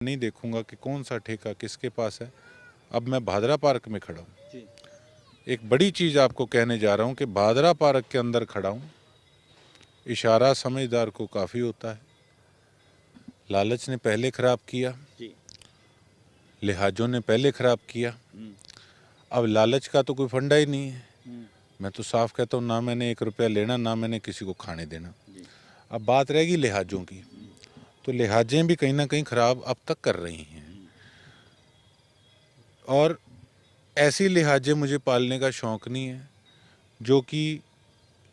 नहीं देखूंगा कि कौन सा ठेका किसके पास है। अब मैं भादरा पार्क में खड़ा हूँ। एक बड़ी चीज़ आपको कहने जा रहा हूँ कि भादरा पार्क के अंदर खड़ा हूँ। इशारा समझदार को काफ़ी होता है। लालच ने पहले ख़राब किया, लिहाजों ने पहले ख़राब किया। अब लालच का तो कोई फंडा ही नहीं है। मैं तो साफ कहता हूँ, ना मैंने 1 रुपया लेना, ना मैंने किसी को खाने देना। अब बात रहेगी लिहाजों की, तो लिहाजें भी कहीं ना कहीं ख़राब अब तक कर रही हैं। और ऐसी लिहाजें मुझे पालने का शौक़ नहीं है जो कि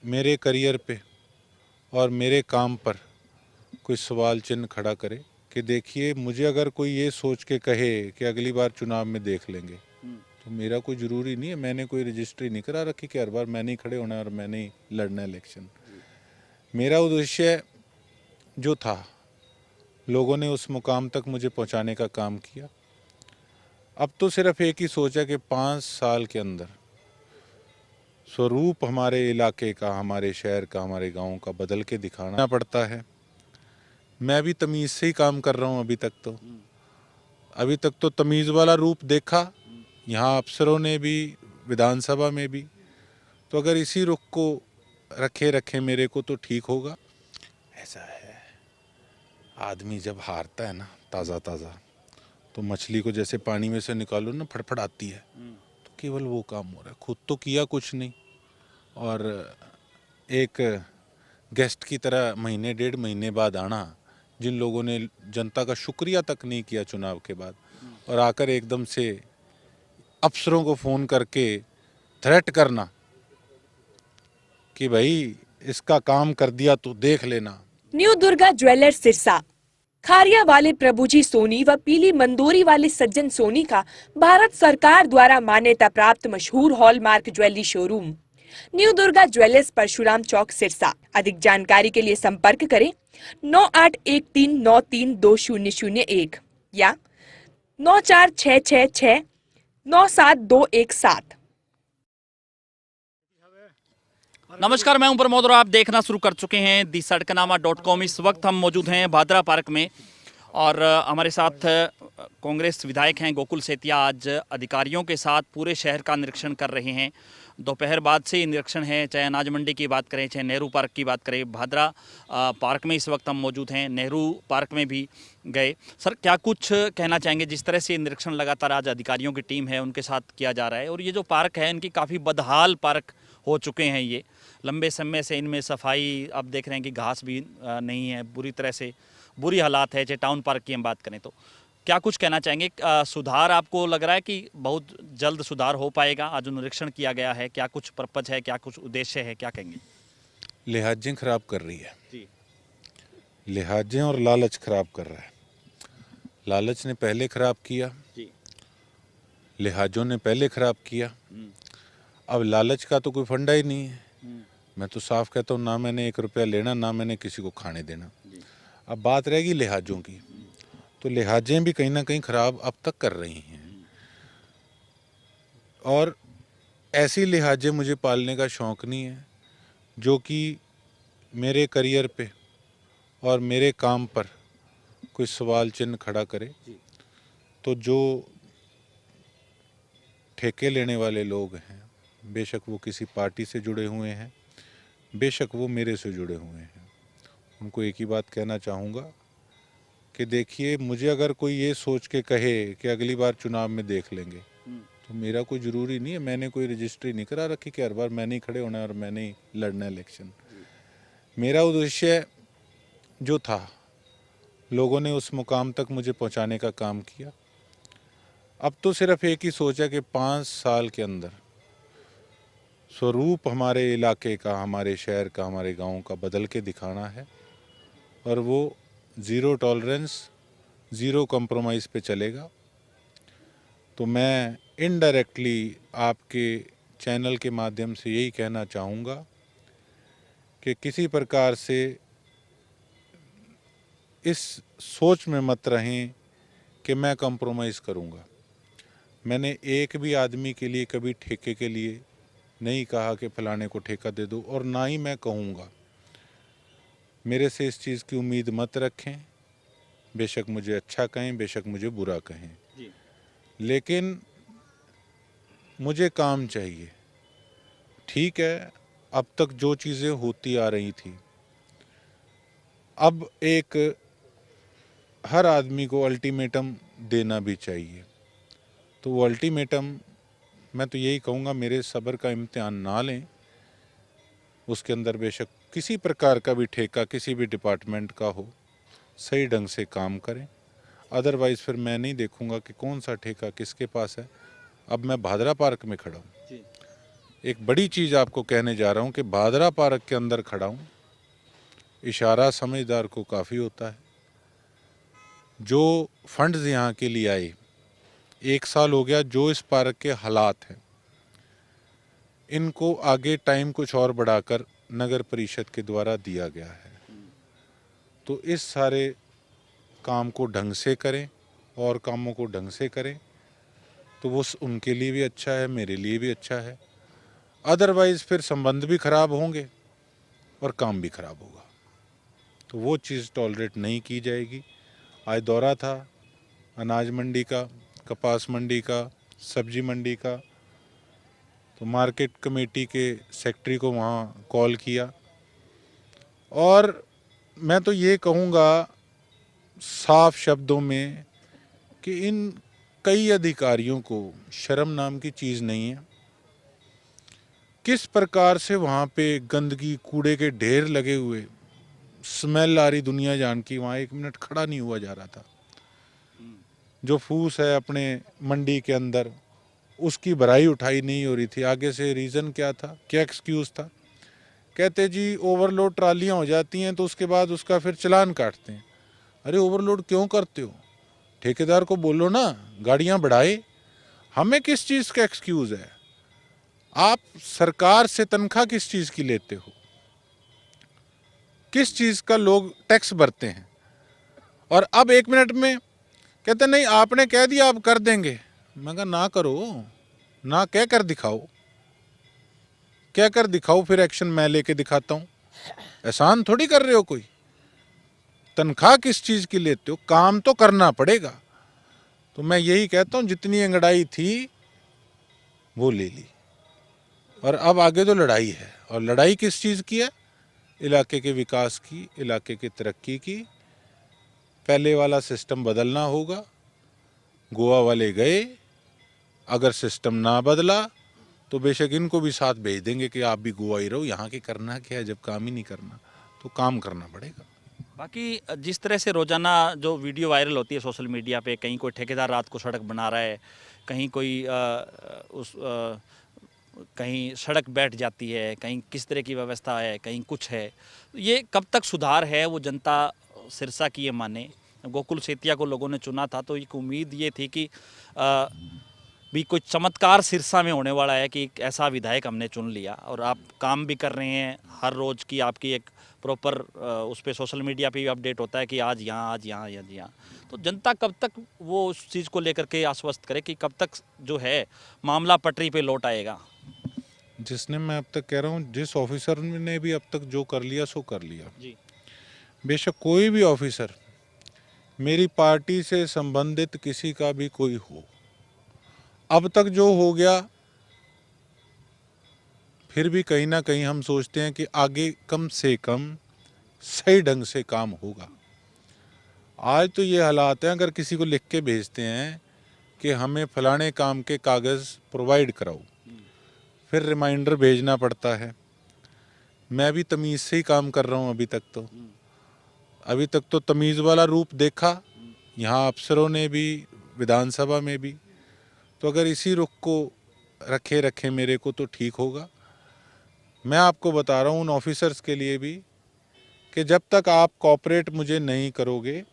मेरे करियर पे और मेरे काम पर कोई सवाल चिन्ह खड़ा करे। कि देखिए, मुझे अगर कोई ये सोच के कहे कि अगली बार चुनाव में देख लेंगे, तो मेरा कोई ज़रूरी नहीं है। मैंने कोई रजिस्ट्री नहीं करा रखी कि हर बार मैंने ही खड़े होना है और मैंने ही लड़ना है इलेक्शन। मेरा उद्देश्य जो था, लोगों ने उस मुकाम तक मुझे पहुंचाने का काम किया। अब तो सिर्फ एक ही सोच है कि 5 साल के अंदर स्वरूप हमारे इलाके का, हमारे शहर का, हमारे गांव का बदल के दिखाना पड़ता है। मैं भी तमीज़ से ही काम कर रहा हूं। अभी तक तो तमीज़ वाला रूप देखा यहाँ अफसरों ने भी, विधानसभा में भी। तो अगर इसी रुख को रखे मेरे को तो ठीक होगा। ऐसा है, आदमी जब हारता है ना ताज़ा ताज़ा, तो मछली को जैसे पानी में से निकालो ना, फड़फड़ाती है। तो केवल वो काम हो रहा है, खुद तो किया कुछ नहीं। और एक गेस्ट की तरह महीने 1.5 महीने बाद आना, जिन लोगों ने जनता का शुक्रिया तक नहीं किया चुनाव के बाद, और आकर एकदम से अफसरों को फ़ोन करके थ्रेट करना कि भाई इसका काम कर दिया तो देख लेना। न्यू दुर्गा ज्वेलर्स सिरसा, खारिया वाले प्रभुजी सोनी व पीली मंदोरी वाले सज्जन सोनी का भारत सरकार द्वारा मान्यता प्राप्त मशहूर hallmark jewellery showroom new Durga jewellers, Parshuram चौक, सिरसा। अधिक जानकारी के लिए संपर्क करें 9813932001 या 9466697217। नमस्कार, मैं हूं प्रमोद और आप देखना शुरू कर चुके हैं दी सड़कनामा.com। इस वक्त हम मौजूद हैं भादरा पार्क में और हमारे साथ कांग्रेस विधायक हैं गोकुल सेतिया। आज अधिकारियों के साथ पूरे शहर का निरीक्षण कर रहे हैं। दोपहर बाद से निरीक्षण है, चाहे अनाज मंडी की बात करें, चाहे नेहरू पार्क की बात करें। भादरा पार्क में इस वक्त हम मौजूद हैं, नेहरू पार्क में भी गए। सर, क्या कुछ कहना चाहेंगे? जिस तरह से निरीक्षण लगातार आज अधिकारियों की टीम है उनके साथ किया जा रहा है, और ये जो पार्क है इनकी काफ़ी बदहाल पार्क हो चुके हैं। ये लंबे समय से इनमें सफाई, अब देख रहे हैं कि घास भी नहीं है, बुरी तरह से बुरी हालात है। चाहे टाउन पार्क की हम बात करें तो क्या कुछ कहना चाहेंगे? सुधार आपको लग रहा है कि बहुत जल्द सुधार हो पाएगा? आज जो निरीक्षण किया गया है, क्या कुछ पर्पज है, क्या कुछ उद्देश्य है, क्या कहेंगे? लिहाजें खराब कर रही है जी। लिहाजें और लालच खराब कर रहा है। लालच ने पहले खराब किया जी। लिहाजों ने पहले खराब किया। अब लालच का तो कोई फंडा ही नहीं है। मैं तो साफ कहता हूँ, ना मैंने 1 रुपया लेना, ना मैंने किसी को खाने देना। अब बात रहेगी लिहाजों की, तो लिहाजें भी कहीं ना कहीं खराब अब तक कर रही हैं। और ऐसी लिहाजें मुझे पालने का शौक़ नहीं है जो कि मेरे करियर पे और मेरे काम पर कोई सवाल चिन्ह खड़ा करे। तो जो ठेके लेने वाले लोग हैं, बेशक वो किसी पार्टी से जुड़े हुए हैं, बेशक वो मेरे से जुड़े हुए हैं, उनको एक ही बात कहना चाहूँगा कि देखिए, मुझे अगर कोई ये सोच के कहे कि अगली बार चुनाव में देख लेंगे, तो मेरा कोई ज़रूरी नहीं है। मैंने कोई रजिस्ट्री नहीं करा रखी कि हर बार मैंने ही खड़े होना है और मैंने ही लड़ना है इलेक्शन। मेरा उद्देश्य जो था, लोगों ने उस मुकाम तक मुझे पहुंचाने का काम किया। अब तो सिर्फ एक ही सोच है कि 5 साल के अंदर स्वरूप हमारे इलाके का, हमारे शहर का, हमारे गांव का बदल के दिखाना है। और वो ज़ीरो टॉलरेंस, ज़ीरो कॉम्प्रोमाइज़ पे चलेगा। तो मैं इनडायरेक्टली आपके चैनल के माध्यम से यही कहना चाहूँगा कि किसी प्रकार से इस सोच में मत रहें कि मैं कॉम्प्रोमाइज़ करूँगा। मैंने एक भी आदमी के लिए कभी ठेके के लिए नहीं कहा कि फलाने को ठेका दे दो, और ना ही मैं कहूँगा। मेरे से इस चीज़ की उम्मीद मत रखें। बेशक मुझे अच्छा कहें, बेशक मुझे बुरा कहें, जी लेकिन मुझे काम चाहिए। ठीक है, अब तक जो चीज़ें होती आ रही थी, अब एक हर आदमी को अल्टीमेटम देना भी चाहिए। तो वो अल्टीमेटम, मैं तो यही कहूँगा, मेरे सब्र का इम्तिहान ना लें। उसके अंदर बेशक किसी प्रकार का भी ठेका किसी भी डिपार्टमेंट का हो, सही ढंग से काम करें। अदरवाइज़ फिर मैं नहीं देखूँगा कि कौन सा ठेका किसके पास है। अब मैं भादरा पार्क में खड़ा हूँ, जी एक बड़ी चीज़ आपको कहने जा रहा हूँ कि भादरा पार्क के अंदर खड़ा हूँ। इशारा समझदार को काफ़ी होता है। जो फंड्स यहाँ के लिए आए, 1 साल हो गया, जो इस पार्क के हालात हैं, इनको आगे टाइम कुछ और बढ़ाकर नगर परिषद के द्वारा दिया गया है। तो इस सारे काम को ढंग से करें और कामों को ढंग से करें, तो वो उनके लिए भी अच्छा है, मेरे लिए भी अच्छा है। अदरवाइज़ फिर संबंध भी खराब होंगे और काम भी खराब होगा। तो वो चीज़ टॉलरेट नहीं की जाएगी। आज दौरा था अनाज मंडी का, कपास मंडी का, सब्जी मंडी का, तो मार्केट कमेटी के सेक्रेटरी को वहाँ कॉल किया। और मैं तो ये कहूँगा साफ शब्दों में कि इन कई अधिकारियों को शर्म नाम की चीज़ नहीं है। किस प्रकार से वहाँ पे गंदगी, कूड़े के ढेर लगे हुए, स्मेल आ रही दुनिया जान की, वहाँ 1 मिनट खड़ा नहीं हुआ जा रहा था। जो फूस है अपने मंडी के अंदर, उसकी भराई उठाई नहीं हो रही थी। आगे से रीज़न क्या था, क्या एक्सक्यूज़ था? कहते जी ओवरलोड ट्रालियाँ हो जाती हैं तो उसके बाद उसका फिर चालान काटते हैं। अरे ओवरलोड क्यों करते हो? ठेकेदार को बोलो ना गाड़ियाँ बढ़ाए। हमें किस चीज़ का एक्सक्यूज़ है? आप सरकार से तनख्वाह किस चीज़ की लेते हो? किस चीज़ का लोग टैक्स भरते हैं? और अब 1 मिनट में कहते नहीं आपने कह दिया आप कर देंगे। मैं कहा ना करो, ना कह कर दिखाओ, क्या कर दिखाओ, फिर एक्शन मैं लेके दिखाता हूँ। एहसान थोड़ी कर रहे हो कोई। तनख्वाह किस चीज़ की लेते हो? काम तो करना पड़ेगा। तो मैं यही कहता हूँ जितनी अंगड़ाई थी वो ले ली, और अब आगे तो लड़ाई है। और लड़ाई किस चीज़ की है? इलाके के विकास की, इलाके की तरक्की की। पहले वाला सिस्टम बदलना होगा। गोवा वाले गए, अगर सिस्टम ना बदला तो बेशक इनको भी साथ भेज देंगे कि आप भी गोवा ही रहो, यहाँ के करना क्या है जब काम ही नहीं करना। तो काम करना पड़ेगा। बाकी जिस तरह से रोजाना जो वीडियो वायरल होती है सोशल मीडिया पे, कहीं कोई ठेकेदार रात को सड़क बना रहा है, कहीं कोई कहीं सड़क बैठ जाती है, कहीं किस तरह की व्यवस्था है, कहीं कुछ है, ये कब तक सुधार है? वो जनता सिरसा की ये माने। गोकुल सेतिया को लोगों ने चुना था तो एक उम्मीद ये थी कि भी कुछ चमत्कार सिरसा में होने वाला है कि एक ऐसा विधायक हमने चुन लिया, और आप काम भी कर रहे हैं। हर रोज़ की आपकी एक प्रॉपर उस पर सोशल मीडिया पे भी अपडेट होता है कि आज यहाँ, आज यहाँ, आज यहाँ। तो जनता कब तक वो उस चीज़ को लेकर के आश्वस्त करे कि कब तक जो है मामला पटरी पे लौट आएगा? जिसने, मैं अब तक कह रहा हूँ, जिस ऑफिसर ने भी अब तक जो कर लिया सो कर लिया। जी बेशक कोई भी ऑफिसर, मेरी पार्टी से संबंधित किसी का भी कोई हो, अब तक जो हो गया, फिर भी कहीं ना कहीं हम सोचते हैं कि आगे कम से कम सही ढंग से काम होगा। आज तो ये हालात हैं, अगर किसी को लिख के भेजते हैं कि हमें फलाने काम के कागज़ प्रोवाइड कराओ, फिर रिमाइंडर भेजना पड़ता है। मैं भी तमीज़ से ही काम कर रहा हूँ अभी तक तो तमीज़ वाला रूप देखा यहाँ अफसरों ने भी, विधानसभा में भी। तो अगर इसी रुख को रखे मेरे को तो ठीक होगा। मैं आपको बता रहा हूँ उन ऑफिसर्स के लिए भी कि जब तक आप कॉपरेट मुझे नहीं करोगे,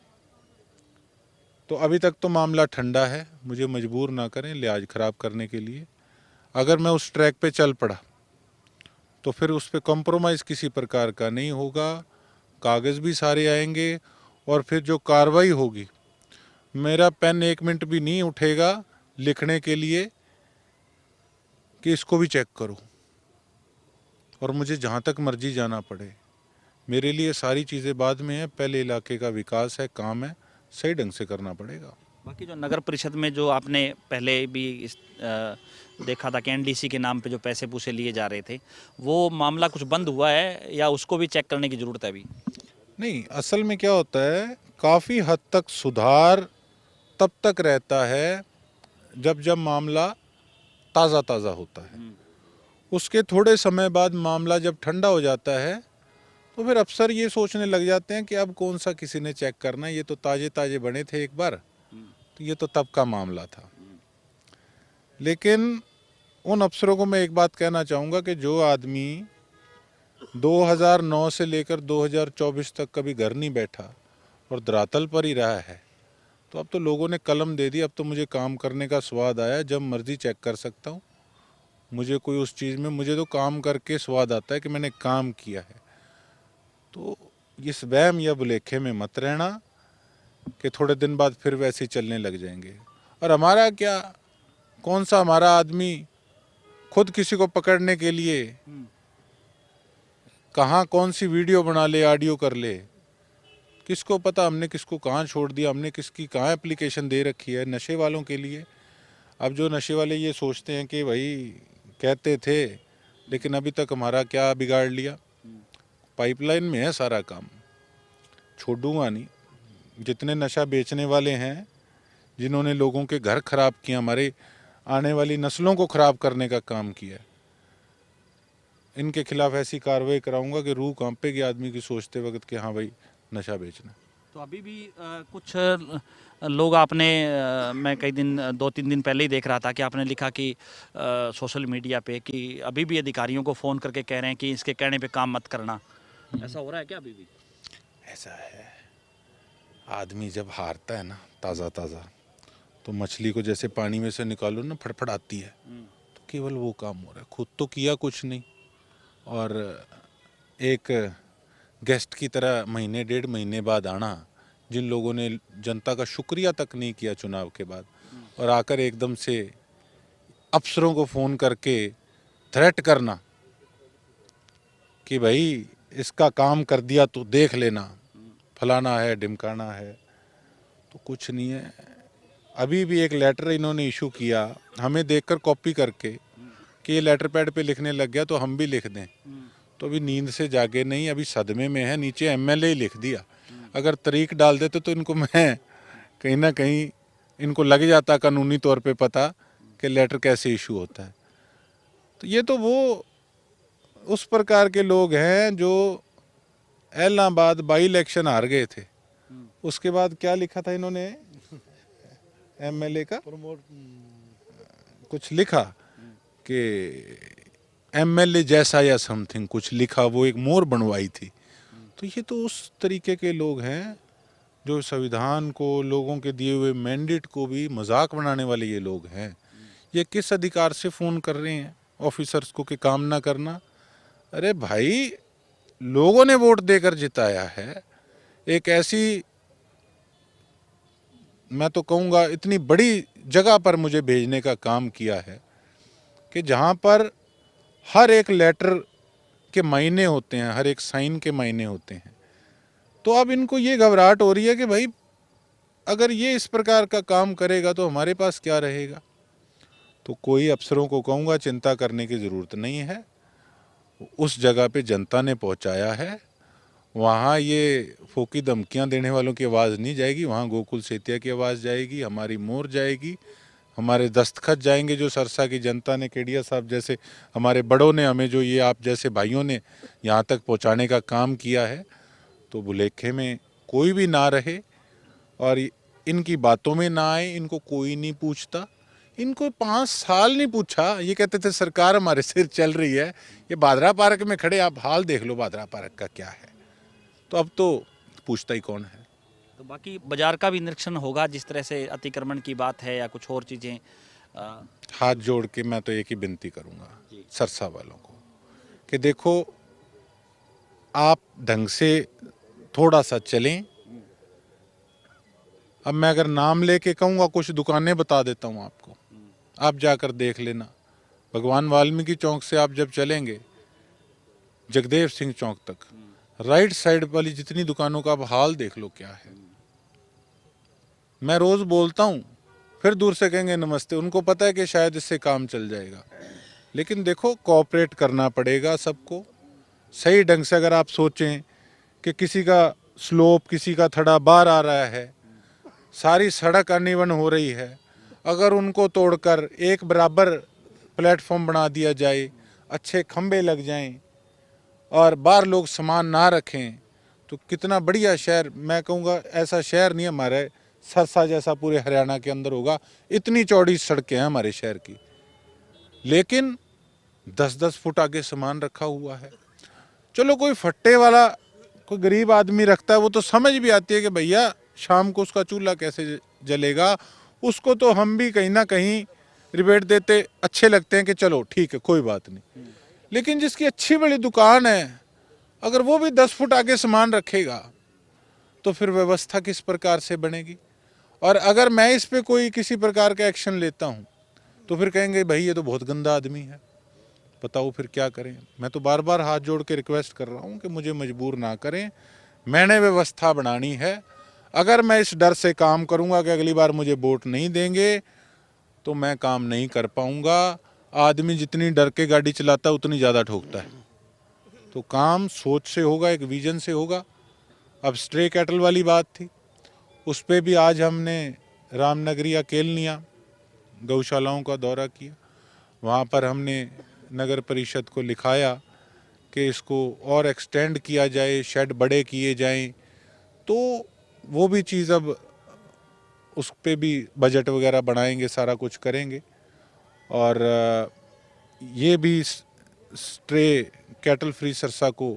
तो अभी तक तो मामला ठंडा है, मुझे मजबूर ना करें लिहाज ख़राब करने के लिए। अगर मैं उस ट्रैक पे चल पड़ा तो फिर उस पर कॉम्प्रोमाइज़ किसी प्रकार का नहीं होगा। कागज़ भी सारे आएंगे और फिर जो कार्रवाई होगी, मेरा पेन 1 मिनट भी नहीं उठेगा लिखने के लिए कि इसको भी चेक करो, और मुझे जहाँ तक मर्जी जाना पड़े। मेरे लिए सारी चीज़ें बाद में हैं, पहले इलाके का विकास है, काम है, सही ढंग से करना पड़ेगा। बाकी जो नगर परिषद में जो आपने पहले भी देखा था कि एनडीसी के नाम पे जो पैसे पूसे लिए जा रहे थे, वो मामला कुछ बंद हुआ है या उसको भी चेक करने की ज़रूरत है अभी? नहीं, असल में क्या होता है, काफ़ी हद तक सुधार तब तक रहता है जब जब मामला ताज़ा ताज़ा होता है। उसके थोड़े समय बाद मामला जब ठंडा हो जाता है तो फिर अफसर ये सोचने लग जाते हैं कि अब कौन सा किसी ने चेक करना है, ये तो ताज़े ताज़े बने थे एक बार, तो ये तो तब का मामला था। लेकिन उन अफसरों को मैं एक बात कहना चाहूँगा कि जो आदमी 2009 से लेकर 2024 तक कभी घर नहीं बैठा और धरातल पर ही रहा है, तो अब तो लोगों ने कलम दे दी, अब तो मुझे काम करने का स्वाद आया, जब मर्जी चेक कर सकता हूँ। मुझे कोई उस चीज़ में, मुझे तो काम करके स्वाद आता है कि मैंने काम किया है। तो इस वहम या भुलेखे में मत रहना कि थोड़े दिन बाद फिर वैसे ही चलने लग जाएंगे। और हमारा क्या, कौन सा हमारा आदमी खुद किसी को पकड़ने के लिए कहाँ कौन सी वीडियो बना ले, ऑडियो कर ले, किसको पता हमने किसको कहाँ छोड़ दिया, हमने किसकी कहाँ एप्लीकेशन दे रखी है नशे वालों के लिए। अब जो नशे वाले ये सोचते हैं कि भाई कहते थे लेकिन अभी तक हमारा क्या बिगाड़ लिया, पाइपलाइन में है सारा काम, छोड़ूंगा नहीं। जितने नशा बेचने वाले हैं, जिन्होंने लोगों के घर खराब किए, हमारे आने वाली नस्लों को खराब करने का काम किया, इनके खिलाफ ऐसी कार्रवाई कराऊंगा कि रूह कांपेगी आदमी की सोचते वक्त कि हाँ भाई नशा बेचना। तो अभी भी कुछ लोग आपने मैं कई दिन 2-3 दिन पहले ही देख रहा था कि आपने लिखा कि सोशल मीडिया पे कि अभी भी अधिकारियों को फ़ोन करके कह रहे हैं कि इसके कहने पे काम मत करना। ऐसा हो रहा है क्या अभी भी? ऐसा है, आदमी जब हारता है ना ताज़ा ताज़ा, तो मछली को जैसे पानी में से निकालो ना फड़फड़ाती है, तो केवल वो काम हो रहा है, खुद तो किया कुछ नहीं। और एक गेस्ट की तरह महीने 1.5 महीने बाद आना, जिन लोगों ने जनता का शुक्रिया तक नहीं किया चुनाव के बाद, और आकर एकदम से अफसरों को फ़ोन करके थ्रेट करना कि भाई इसका काम कर दिया तो देख लेना, फलाना है ढिमकाना है, तो कुछ नहीं है। अभी भी एक लेटर इन्होंने इशू किया, हमें देखकर कॉपी करके कि ये लेटर पैड पे लिखने लग गया तो हम भी लिख दें, तो अभी नींद से जागे नहीं, अभी सदमे में है। नीचे एमएलए ही लिख दिया, अगर तारीख डाल देते तो इनको मैं कहीं ना कहीं इनको लग जाता कानूनी तौर पे पता कि लेटर कैसे इशू होता है। तो ये तो वो उस प्रकार के लोग हैं जो इलाहाबाद बाई इलेक्शन हार गए थे, उसके बाद क्या लिखा था इन्होंने, एमएलए का कुछ लिखा कि एमएलए जैसा या समथिंग कुछ लिखा, वो एक मोर बनवाई थी। तो ये तो उस तरीके के लोग हैं जो संविधान को, लोगों के दिए हुए मैंडेट को भी मजाक बनाने वाले ये लोग हैं। ये किस अधिकार से फ़ोन कर रहे हैं ऑफिसर्स को कि काम ना करना? अरे भाई, लोगों ने वोट देकर जिताया है, एक ऐसी, मैं तो कहूँगा इतनी बड़ी जगह पर मुझे भेजने का काम किया है कि जहाँ पर हर एक लेटर के मायने होते हैं, हर एक साइन के मायने होते हैं। तो अब इनको ये घबराहट हो रही है कि भाई अगर ये इस प्रकार का काम करेगा तो हमारे पास क्या रहेगा। तो कोई अफसरों को कहूँगा चिंता करने की ज़रूरत नहीं है, उस जगह पे जनता ने पहुँचाया है, वहाँ ये फोकी धमकियाँ देने वालों की आवाज़ नहीं जाएगी, वहाँ गोकुल सेतिया की आवाज़ जाएगी, हमारी मोर जाएगी, हमारे दस्तखत जाएंगे जो सरसा की जनता ने, केडिया साहब जैसे हमारे बड़ों ने हमें, जो ये आप जैसे भाइयों ने यहाँ तक पहुँचाने का काम किया है। तो भुलेखे में कोई भी ना रहे और इनकी बातों में ना आए, इनको कोई नहीं पूछता। इनको 5 साल नहीं पूछा, ये कहते थे सरकार हमारे सिर चल रही है। ये भादरा पार्क में खड़े आप हाल देख लो भादरा पार्क का क्या है, तो अब तो पूछता ही कौन है। तो बाकी बाजार का भी निरीक्षण होगा, जिस तरह से अतिक्रमण की बात है या कुछ और चीज़ें। हाथ जोड़ के मैं तो एक ही विनती करूंगा सरसा वालों को कि देखो, आप ढंग से थोड़ा सा चलें। अब मैं अगर नाम लेके कहूँगा, कुछ दुकानें बता देता हूँ आपको, आप जाकर देख लेना। भगवान वाल्मीकि चौक से आप जब चलेंगे जगदेव सिंह चौक तक, राइट साइड वाली जितनी दुकानों का आप हाल देख लो क्या है। मैं रोज़ बोलता हूँ, फिर दूर से कहेंगे नमस्ते। उनको पता है कि शायद इससे काम चल जाएगा, लेकिन देखो कोऑपरेट करना पड़ेगा सबको सही ढंग से। अगर आप सोचें कि किसी का स्लोप, किसी का थड़ा बाहर आ रहा है, सारी सड़क अनइवन हो रही है, अगर उनको तोड़कर एक बराबर प्लेटफॉर्म बना दिया जाए, अच्छे खंबे लग जाएं और बाहर लोग सामान ना रखें, तो कितना बढ़िया शहर, मैं कहूँगा ऐसा शहर नहीं हमारे सरसा जैसा पूरे हरियाणा के अंदर होगा। इतनी चौड़ी सड़कें हैं हमारे शहर की, लेकिन 10-10 फुट आगे सामान रखा हुआ है। चलो कोई फट्टे वाला, कोई गरीब आदमी रखता है, वो तो समझ भी आती है कि भैया शाम को उसका चूल्हा कैसे जलेगा, उसको तो हम भी कहीं ना कहीं रिबेट देते अच्छे लगते हैं कि चलो ठीक है कोई बात नहीं। लेकिन जिसकी अच्छी बड़ी दुकान है, अगर वो भी 10 फुट आगे सामान रखेगा तो फिर व्यवस्था किस प्रकार से बनेगी। और अगर मैं इस पे कोई किसी प्रकार का एक्शन लेता हूँ तो फिर कहेंगे भाई ये तो बहुत गंदा आदमी है, बताओ फिर क्या करें। मैं तो बार बार हाथ जोड़ के रिक्वेस्ट कर रहा हूँ कि मुझे मजबूर ना करें, मैंने व्यवस्था बनानी है। अगर मैं इस डर से काम करूँगा कि अगली बार मुझे वोट नहीं देंगे तो मैं काम नहीं कर पाऊँगा। आदमी जितनी डर के गाड़ी चलाता है उतनी ज़्यादा ठोकता है। तो काम सोच से होगा, एक विजन से होगा। अब स्ट्रे कैटल वाली बात थी, उस पर भी आज हमने रामनगरी या केलनिया गौशालाओं का दौरा किया। वहाँ पर हमने नगर परिषद को लिखाया कि इसको और एक्सटेंड किया जाए, शेड बड़े किए जाएं। तो वो भी चीज़ अब उस पे भी बजट वगैरह बनाएंगे, सारा कुछ करेंगे। और ये भी स्ट्रे कैटल फ्री सरसा को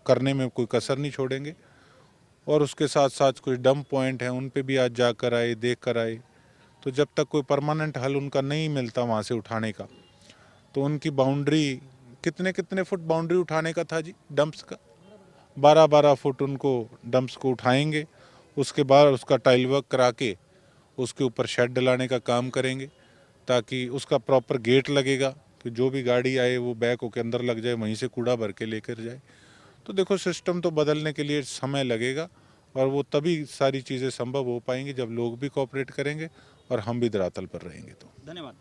करने में कोई कसर नहीं छोड़ेंगे। और उसके साथ साथ कुछ डंप पॉइंट हैं, उन पे भी आज जाकर आए, देख कर आए। तो जब तक कोई परमानेंट हल उनका नहीं मिलता वहाँ से उठाने का, तो उनकी बाउंड्री कितने फुट बाउंड्री उठाने का था जी डंप्स का, 12-12 फुट उनको डंप्स को उठाएंगे। उसके बाद उसका टाइल वर्क करा के उसके ऊपर शेड डलाने का काम करेंगे, ताकि उसका प्रॉपर गेट लगेगा कि जो भी गाड़ी आए वो बैक होकर अंदर लग जाए, वहीं से कूड़ा भर के लेकर जाए। तो देखो सिस्टम तो बदलने के लिए समय लगेगा, और वो तभी सारी चीज़ें संभव हो पाएंगी जब लोग भी कोऑपरेट करेंगे और हम भी धरातल पर रहेंगे। तो धन्यवाद।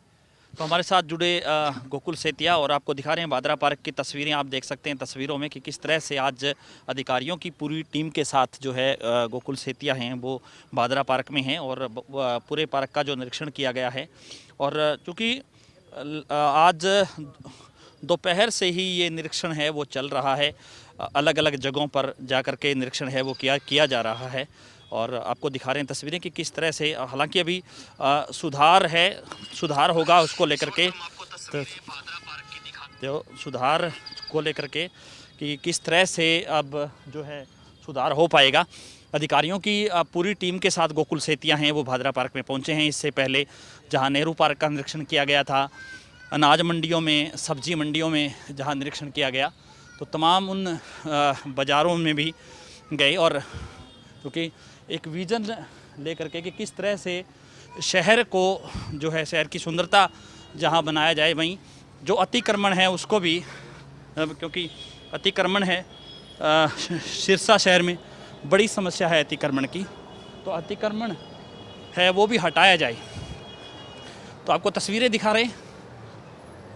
तो हमारे साथ जुड़े गोकुल सेतिया, और आपको दिखा रहे हैं भादरा पार्क की तस्वीरें। आप देख सकते हैं तस्वीरों में कि किस तरह से आज अधिकारियों की पूरी टीम के साथ जो है गोकुल सेतिया हैं वो भादरा पार्क में हैं, और पूरे पार्क का जो निरीक्षण किया गया है। और चूँकि आज दोपहर से ही ये निरीक्षण है वो चल रहा है, अलग अलग जगहों पर जाकर के निरीक्षण है वो किया जा रहा है। और आपको दिखा रहे हैं तस्वीरें कि किस तरह से, हालांकि अभी सुधार होगा उसको लेकर के, जो सुधार को लेकर के कि किस तरह से अब जो है सुधार हो पाएगा। अधिकारियों की पूरी टीम के साथ गोकुल सेतिया हैं वो भादरा पार्क में पहुंचे हैं। इससे पहले जहां नेहरू पार्क का निरीक्षण किया गया था, अनाज मंडियों में, सब्जी मंडियों में जहां निरीक्षण किया गया, तो तमाम उन बाज़ारों में भी गए, और क्योंकि एक विज़न लेकर के कि किस तरह से शहर को जो है, शहर की सुंदरता जहां बनाया जाए, वहीं जो अतिक्रमण है उसको भी, क्योंकि अतिक्रमण है सिरसा शहर में बड़ी समस्या है अतिक्रमण की, तो अतिक्रमण है वो भी हटाया जाए। तो आपको तस्वीरें दिखा रहे हैं,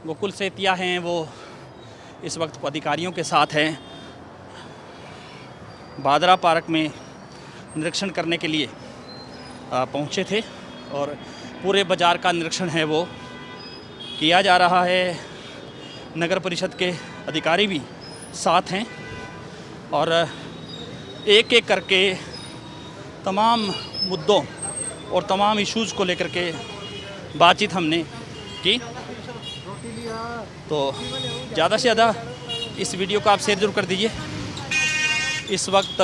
गोकुल सेतिया हैं वो इस वक्त अधिकारियों के साथ हैं, भादरा पार्क में निरीक्षण करने के लिए पहुंचे थे, और पूरे बाज़ार का निरीक्षण है वो किया जा रहा है। नगर परिषद के अधिकारी भी साथ हैं, और एक एक करके तमाम मुद्दों और तमाम इश्यूज़ को लेकर के बातचीत हमने की। तो ज़्यादा से ज़्यादा इस वीडियो को आप शेयर जरूर कर दीजिए। इस वक्त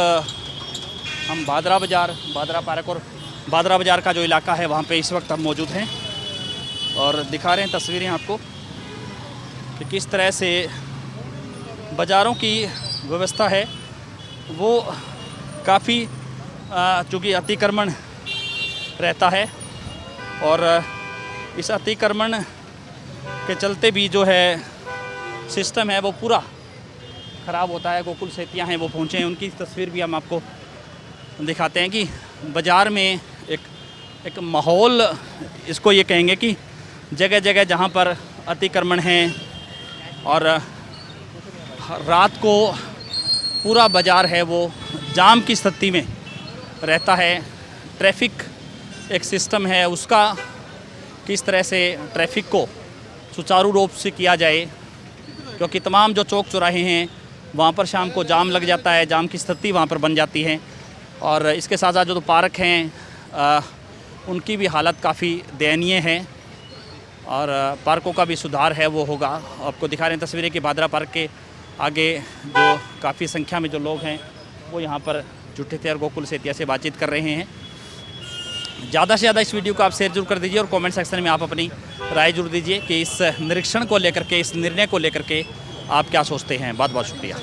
हम भादरा बाज़ार, भादरा पार्क और भादरा बाज़ार का जो इलाका है वहाँ पे इस वक्त हम मौजूद हैं, और दिखा रहे हैं तस्वीरें आपको कि किस तरह से बाज़ारों की व्यवस्था है वो काफ़ी, चूँकि अतिक्रमण रहता है, और इस अतिक्रमण के चलते भी जो है सिस्टम है वो पूरा ख़राब होता है। गोकुल सेतिया हैं वो पहुँचे हैं, उनकी तस्वीर भी हम आपको दिखाते हैं कि बाज़ार में एक एक माहौल इसको ये कहेंगे कि जगह जगह जहाँ पर अतिक्रमण हैं और रात को पूरा बाज़ार है वो जाम की स्थिति में रहता है। ट्रैफिक एक सिस्टम है, उसका किस तरह से ट्रैफिक को सुचारू रूप से किया जाए, क्योंकि तमाम जो चौक चौराहे हैं वहाँ पर शाम को जाम लग जाता है, जाम की स्थिति वहाँ पर बन जाती है। और इसके साथ साथ जो पार्क हैं उनकी भी हालत काफ़ी दयनीय है और पार्कों का भी सुधार है वो होगा। आपको दिखा रहे हैं तस्वीरें कि भादरा पार्क के आगे जो काफ़ी संख्या में जो लोग हैं वो यहाँ पर जुटे थे और गोकुल सेतिया से बातचीत कर रहे हैं। ज़्यादा से ज़्यादा इस वीडियो को आप शेयर जरूर कर दीजिए और कमेंट सेक्शन में आप अपनी राय जरूर दीजिए कि इस निरीक्षण को लेकर के, इस निर्णय को लेकर के आप क्या सोचते हैं। बहुत बहुत शुक्रिया।